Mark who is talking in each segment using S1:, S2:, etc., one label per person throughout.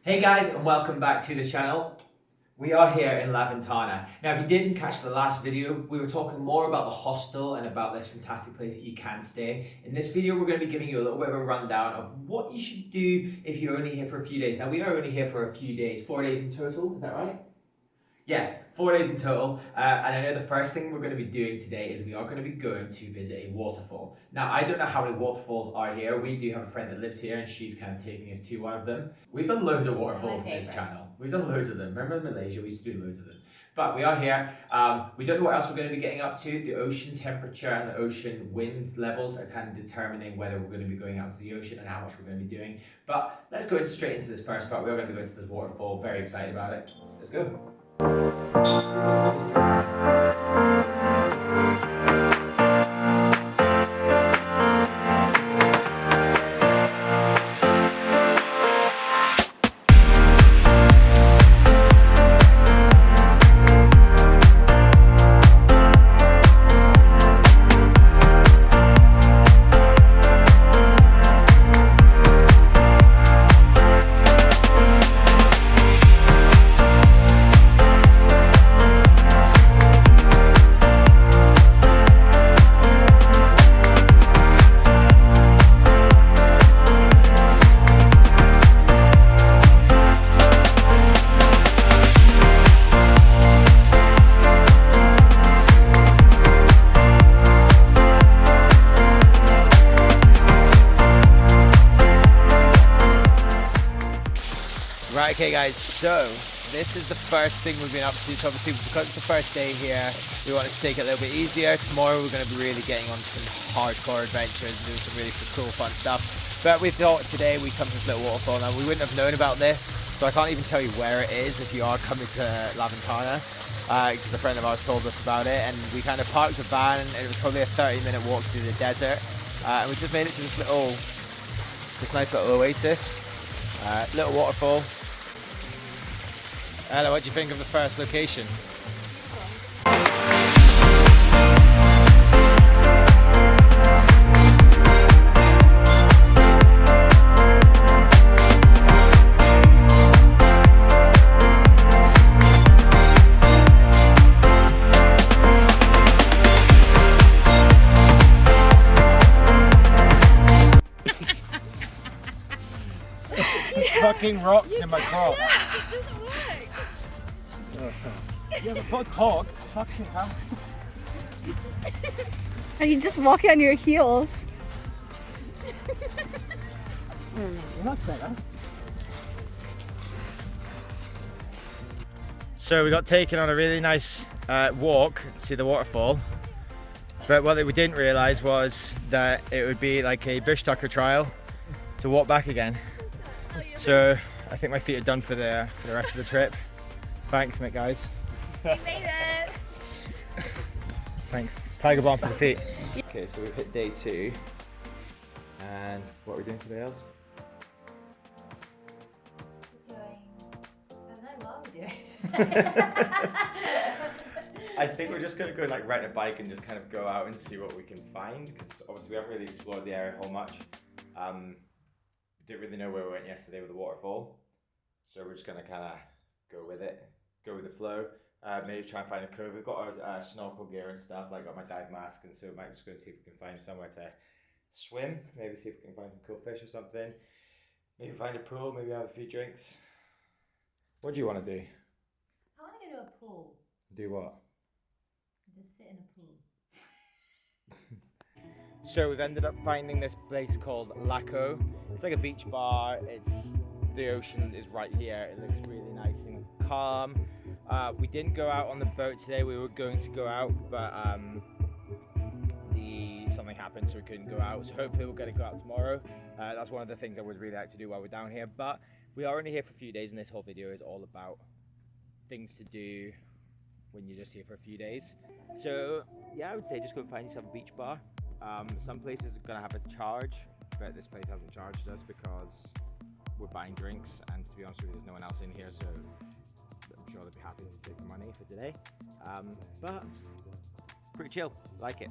S1: Hey guys, and welcome back to the channel. We are here in Ventana. Now, if you didn't catch the last video, we were talking more about the hostel and about this fantastic place that you can stay. In this video, we're going to be giving you a little bit of a rundown of what you should do if you're only here for a few days. Now, we are only here for a few days, 4 days in total, is that right? Yeah, 4 days in total, and I know the first thing we're going to be doing today is we are going to be going to visit a waterfall. Now, I don't know how many waterfalls are here. We do have a friend that lives here, and she's kind of taking us to one of them. We've done loads of waterfalls on this channel. We've done loads of them. Remember in Malaysia, we used to do loads of them. But we are here. We don't know what else we're going to be getting up to. The ocean temperature and the ocean wind levels are kind of determining whether we're going to be going out to the ocean and how much we're going to be doing. But let's go straight into this first part. We are going to be going to this waterfall. Very excited about it. Let's go. Right, okay guys, so this is the first thing we've been up to. So obviously because it's the first day here, we wanted to take it a little bit easier. Tomorrow we're going to be really getting on some hardcore adventures and doing some really cool fun stuff. But we thought today we'd come to this little waterfall. Now we wouldn't have known about this, so I can't even tell you where it is if you are coming to Ventana, because a friend of ours told us about it, and we kind of parked the van and it was probably a 30-minute walk through the desert, and we just made it to this nice little oasis, little waterfall. Ella, what do you think of the first location?
S2: There's fucking rocks in my crop. Yeah, but put hog. Fucking hell.
S3: Are you just walking on your heels?
S2: You're not better.
S1: So we got taken on a really nice walk to see the waterfall, but what we didn't realise was that it would be like a bush tucker trial to walk back again. So I think my feet are done for the rest of the trip. Thanks, mate, guys.
S3: We made it!
S1: Thanks. Tiger balm for the feet. Okay, so we've hit day 2, and what are we doing today, Els? I think we're just gonna go and like rent a bike and just kind of go out and see what we can find, because obviously we haven't really explored the area a whole much. Didn't really know where we went yesterday with the waterfall, so we're just gonna kind of go with it, go with the flow. Maybe try and find a cove. We've got our snorkel gear and stuff, like got my dive mask, and so we might just go and see if we can find somewhere to swim, maybe see if we can find some cool fish or something, maybe find a pool, maybe have a few drinks. What do you want to do?
S4: I want to go to a pool.
S1: Do what?
S4: Just sit in a pool.
S1: So we've ended up finding this place called Laco. It's like a beach bar. The ocean is right here. It looks really nice and calm. We didn't go out on the boat today. We were going to go out, but something happened, so we couldn't go out. So hopefully we'll get to go out tomorrow. That's one of the things I would really like to do while we're down here. But we are only here for a few days, and this whole video is all about things to do when you're just here for a few days. So yeah, I would say just go and find yourself a beach bar. Some places are gonna have a charge, but this place hasn't charged us because we're buying drinks, and to be honest with you, there's no one else in here, so I'm sure they'll be happy to take the money for today. But pretty chill, like it.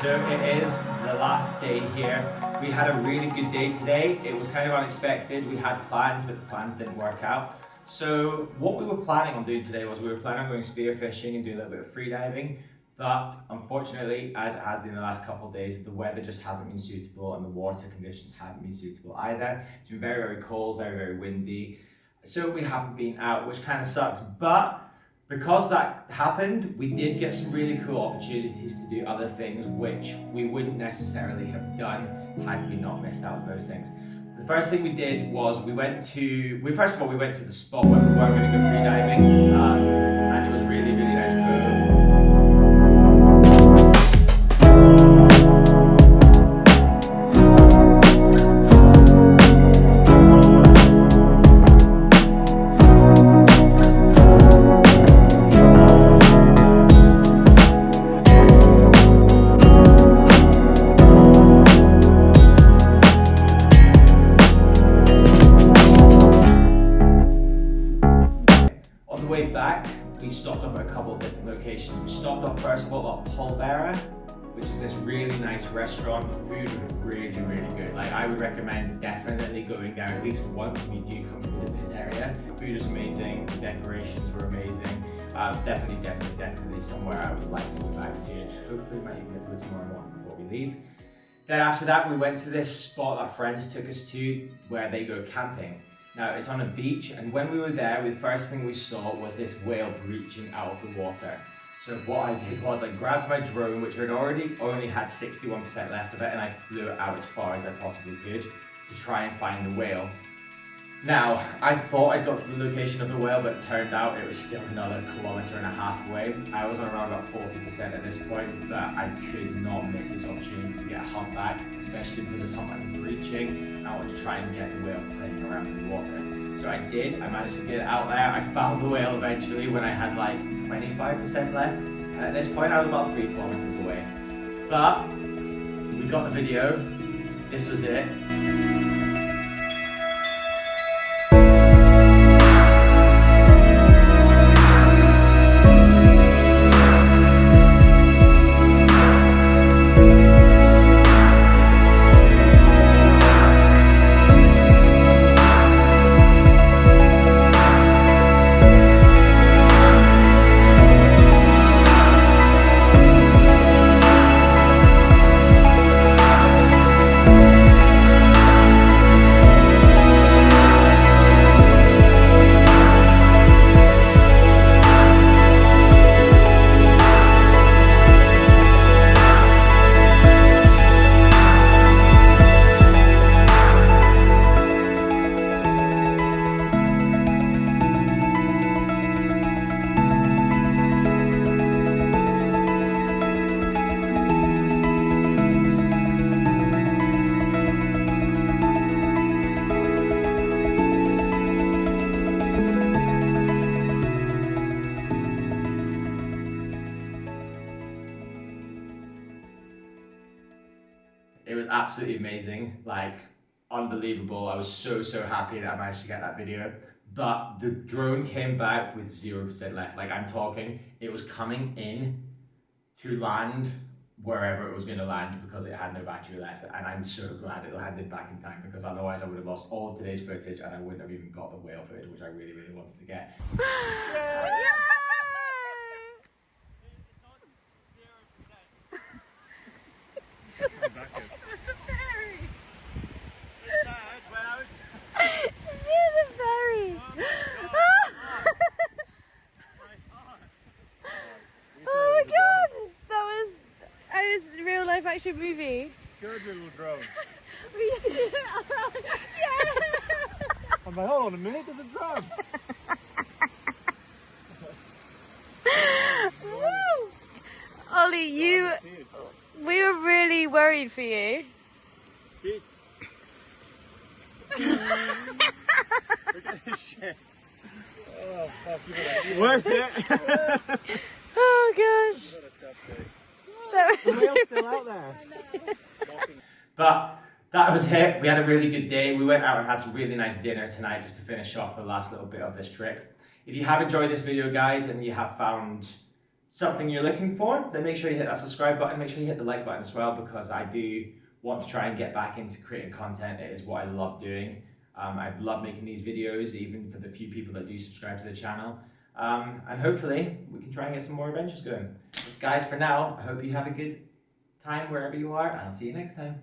S1: So it is the last day here. We had a really good day today. It was kind of unexpected. We had plans, but the plans didn't work out. So what we were planning on doing today was we were planning on going spearfishing and doing a little bit of free diving. But unfortunately, as it has been the last couple of days, the weather just hasn't been suitable and the water conditions haven't been suitable either. It's been very, very cold, very, very windy. So we haven't been out, which kind of sucks. But because that happened, we did get some really cool opportunities to do other things which we wouldn't necessarily have done had we not missed out on those things. The first thing we did was we went to the spot where we were going to go free diving, and it was really, really nice cove. Back, we stopped off at a couple of different locations. We stopped off first of all at Pulvera, which is this really nice restaurant. The food was really, really good. Like, I would recommend definitely going there at least once when you do come to visit this area. The food is amazing, the decorations were amazing. Definitely somewhere I would like to go back to. Hopefully we might even get to go tomorrow morning before we leave. Then after that, we went to this spot that friends took us to where they go camping. Now, it's on a beach, and when we were there, the first thing we saw was this whale breaching out of the water. So what I did was I grabbed my drone, which had only had 61% left of it, and I flew it out as far as I possibly could to try and find the whale. Now, I thought I got to the location of the whale, but it turned out it was still another 1.5 kilometers away. I was on around about 40% at this point, but I could not miss this opportunity to get a humpback, especially because this humpback was breaching, and I wanted to try and get the whale playing around in the water. So I did. I managed to get it out there. I found the whale eventually when I had like 25% left. And at this point, I was about 3 kilometers away. But we got the video. This was it. It was absolutely amazing, like unbelievable. I was so happy that I managed to get that video. But the drone came back with 0% left. Like, I'm talking, it was coming in to land wherever it was going to land because it had no battery left. And I'm so glad it landed back in time, because otherwise I would have lost all of today's footage and I wouldn't have even got the whale footage, which I really wanted to get.
S3: Action movie.
S2: Good little drone.
S3: We did it. Yeah.
S2: I'm like, hold on a minute, there's a drone.
S3: worried for you.
S2: Look at this shit. Oh, fuck you. Worth it.
S3: Oh gosh. That was
S2: Whale's still out there.
S1: But that was it. We had a really good day. We went out and had some really nice dinner tonight just to finish off the last little bit of this trip. If you have enjoyed this video, guys, and you have found something you're looking for, then make sure you hit that subscribe button. Make sure you hit the like button as well, because I do want to try and get back into creating content. It is what I love doing. I love making these videos, even for the few people that do subscribe to the channel. And hopefully we can try and get some more adventures going. But guys, for now, I hope you have a good time wherever you are, and I'll see you next time.